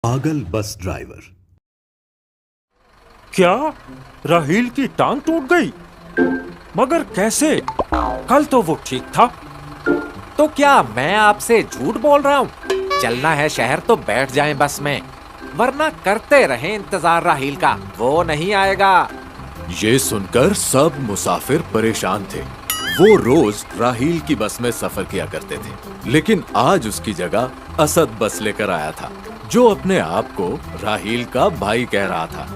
पागल bus driver. क्या राहील की टांग टूट गई? मगर कैसे? कल तो वो ठीक था। तो क्या मैं आपसे झूठ बोल रहा हूँ? चलना है शहर तो बैठ जाएं बस में, वरना करते रहें इंतजार राहील का, वो नहीं आएगा। ये सुनकर सब मुसाफिर परेशान थे। वो रोज राहील की बस में सफर किया करते थे, लेकिन आज उसकी जगह असद बस लेकर आया था, जो अपने आप को राहील का भाई कह रहा था।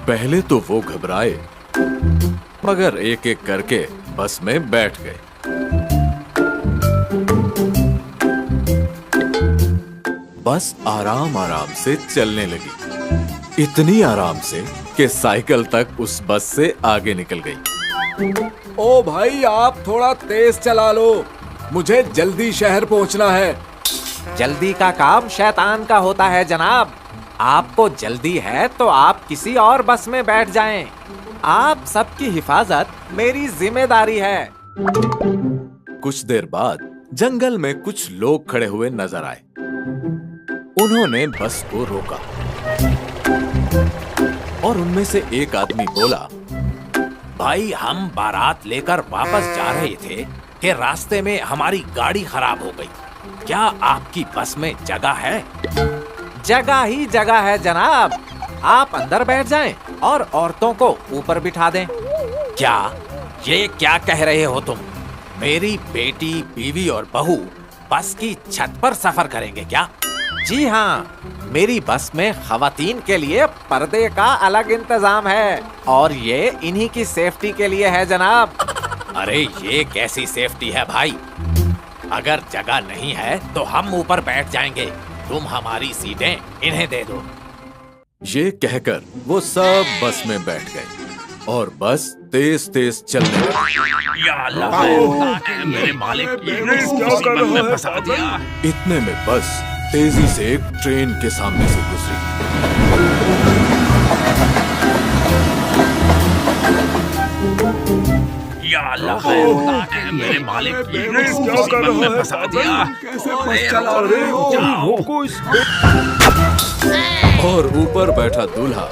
पहले तो वो घबराए, मगर एक एक करके बस में बैठ गए। बस आराम आराम से चलने लगी, इतनी आराम से कि साइकिल तक उस बस से आगे निकल गई। ओ भाई, आप थोड़ा तेज चला लो, मुझे जल्दी शहर पहुंचना है। जल्दी का काम शैतान का होता है जनाब। आपको जल्दी है तो आप किसी और बस में बैठ जाएं। आप सबकी हिफाजत मेरी जिम्मेदारी है। कुछ देर बाद जंगल में कुछ लोग खड़े हुए नजर आए। उन्होंने बस को रोका और उनमें से एक आदमी बोला, भाई, हम बारात लेकर वापस जा रहे थे कि रास्ते में हमारी गाड़ी खराब हो गई। क्या आपकी बस में जगह है? जगह ही जगह है जनाब। आप अंदर बैठ जाएं और औरतों को ऊपर बिठा दें। क्या ये क्या कह रहे हो तुम? मेरी बेटी, बीवी और बहू बस की छत पर सफर करेंगे क्या? जी हाँ, मेरी बस में खवातीन के लिए पर्दे का अलग इंतजाम है और ये इन्हीं की सेफ्टी के लिए है जनाब। अरे ये कैसी सेफ्टी है भाई? अगर जगह नहीं है तो हम ऊपर बैठ जाएंगे, तुम हमारी सीटें इन्हें दे दो। ये कहकर वो सब बस में बैठ गए और बस तेज तेज चलने लगी। या अल्लाह, मेरे मालिक ये मुसीबत में फंसा दिया। इतने में बस तेजी से एक ट्रेन के सामने से गुजरी। या अल्लाह, मेरे मालिक ये मुसीबत में फंसा दिया। कैसे बस चला रहे हो? और ऊपर बैठा दूल्हा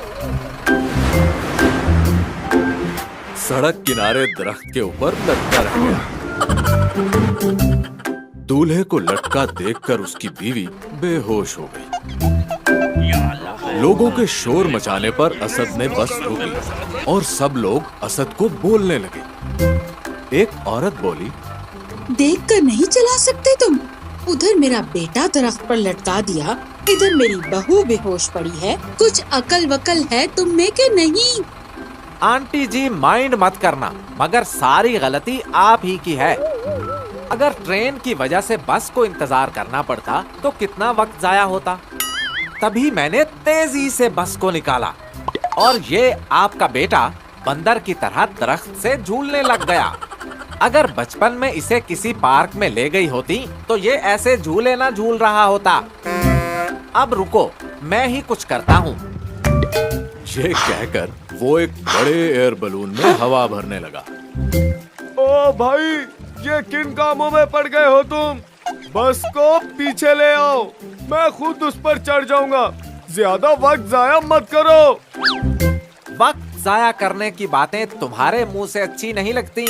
सड़क किनारे दरख्त के ऊपर लटका रह गया। दूल्हे को लटका देखकर उसकी बीवी बेहोश हो गई। लोगों के शोर मचाने पर असद ने बस रोकी और सब लोग असद को बोलने लगे। एक औरत बोली, देखकर नहीं चला सकते तुम? उधर मेरा बेटा दरख्त पर लटका दिया, इधर मेरी बहू बेहोश पड़ी है। कुछ अकल वकल है तुम में के नहीं? आंटी जी, माइंड मत करना, मगर सारी गलती आप ही की है। अगर ट्रेन की वजह से बस को इंतजार करना पड़ता तो कितना वक्त जाया होता। तभी मैंने तेजी से बस को निकाला और ये आपका बेटा बंदर की तरह दरख्त से झूलने लग गया। अगर बचपन में इसे किसी पार्क में ले गई होती तो ये ऐसे झूले ना झूल रहा होता। अब रुको, मैं ही कुछ करता हूँ। ये कहकर वो एक बड़े एयर बलून में हवा भरने लगा। ओ भाई, ये किन कामों में पड़ गए हो तुम? बस को पीछे ले आओ, मैं खुद उस पर चढ़ जाऊंगा। ज्यादा वक्त जाया मत करो। वक्त जाया करने की बातें तुम्हारे मुंह से अच्छी नहीं लगती।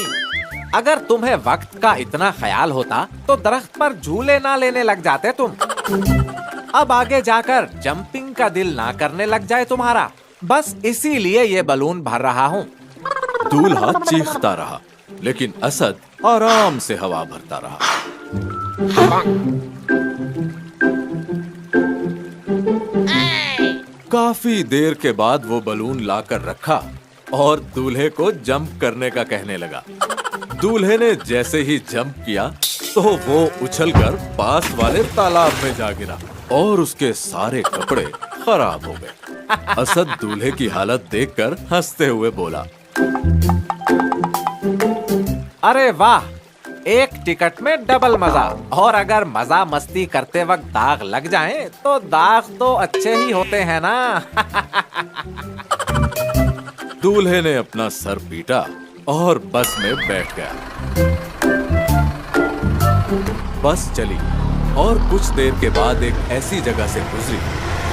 अगर तुम्हें वक्त का इतना ख्याल होता तो दरख्त पर झूले ना लेने लग जाते तुम। अब आगे जाकर जंपिंग का दिल ना करने लग जाए तुम्हारा। बस इसीलिए ये बलून भर रहा हूँ। दूल्हा चीखता रहा, लेकिन असद आराम से हवा भरता रहा। काफी देर के बाद वो बलून लाकर रखा और दूल्हे को जंप करने का कहने लगा। दूल्हे ने जैसे ही जंप किया तो वो उछलकर पास वाले तालाब में जा गिरा और उसके सारे कपड़े खराब हो गए। असद दूल्हे की हालत देखकर हंसते हुए बोला, अरे वाह, एक टिकट में डबल मजा। और अगर मजा मस्ती करते वक्त दाग लग जाएं, तो दाग तो अच्छे ही होते हैं ना। दूल्हे ने अपना सर पीटा और बस में बैठ गया। बस चली और कुछ देर के बाद एक ऐसी जगह से गुजरी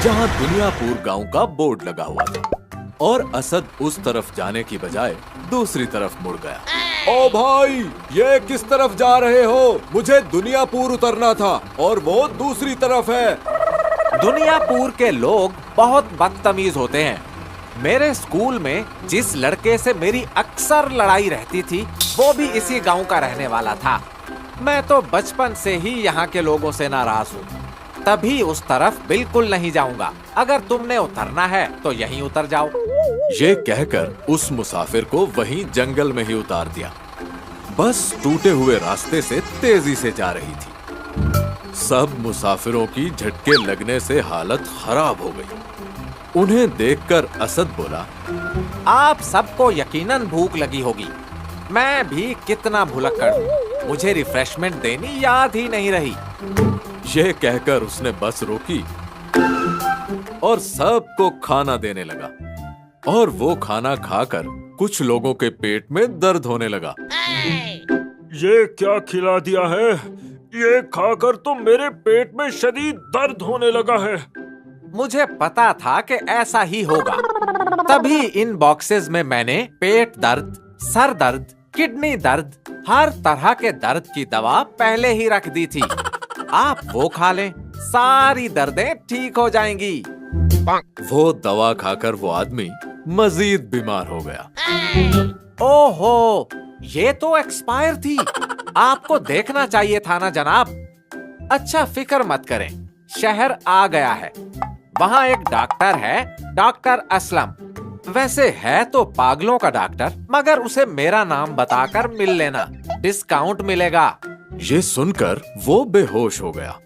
जहां दुनियापुर गांव का बोर्ड लगा हुआ था, और असद उस तरफ जाने की बजाय दूसरी तरफ मुड़ गया। ओ भाई, ये किस तरफ जा रहे हो? मुझे दुनियापुर उतरना था और वो दूसरी तरफ है। दुनियापुर के लोग बहुत बदतमीज होते हैं। मेरे स्कूल में जिस लड़के से मेरी अक्सर लड़ाई रहती थी, वो भी इसी गांव का रहने वाला था। मैं तो बचपन से ही यहाँ के लोगों से नाराज हूँ, तभी उस तरफ बिल्कुल नहीं जाऊंगा। अगर तुमने उतरना है तो यहीं उतर जाओ। ये कहकर उस मुसाफिर को वहीं जंगल में ही उतार दिया। बस टूटे हुए रास्ते से तेजी से जा रही थी। सब मुसाफिरों की झटके लगने से हालत खराब हो गई। उन्हें देखकर असद बोला, आप सबको यकीनन भूख लगी होगी। मैं भी कितना भुलक्कड़ हूँ, मुझे रिफ्रेशमेंट देनी याद ही नहीं रही। ये कहकर उसने बस रोकी और सबको खाना देने लगा, और वो खाना खाकर कुछ लोगों के पेट में दर्द होने लगा। ये क्या खिला दिया है? ये खाकर तो मेरे पेट में शदीद दर्द होने लगा है। मुझे पता था कि ऐसा ही होगा, तभी इन बॉक्सेस में मैंने पेट दर्द, सर दर्द, किडनी दर्द, हर तरह के दर्द की दवा पहले ही रख दी थी। आप वो खा लें, सारी दर्दें ठीक हो जाएंगी। वो दवा खाकर वो आदमी मजीद बीमार हो गया। ओहो, ये तो एक्सपायर थी। आपको देखना चाहिए था ना जनाब। अच्छा, फिक्र मत करें, शहर आ गया है। वहाँ एक डॉक्टर है, डॉक्टर असलम। वैसे है तो पागलों का डॉक्टर, मगर उसे मेरा नाम बताकर मिल लेना, डिस्काउंट मिलेगा। ये सुनकर वो बेहोश हो गया।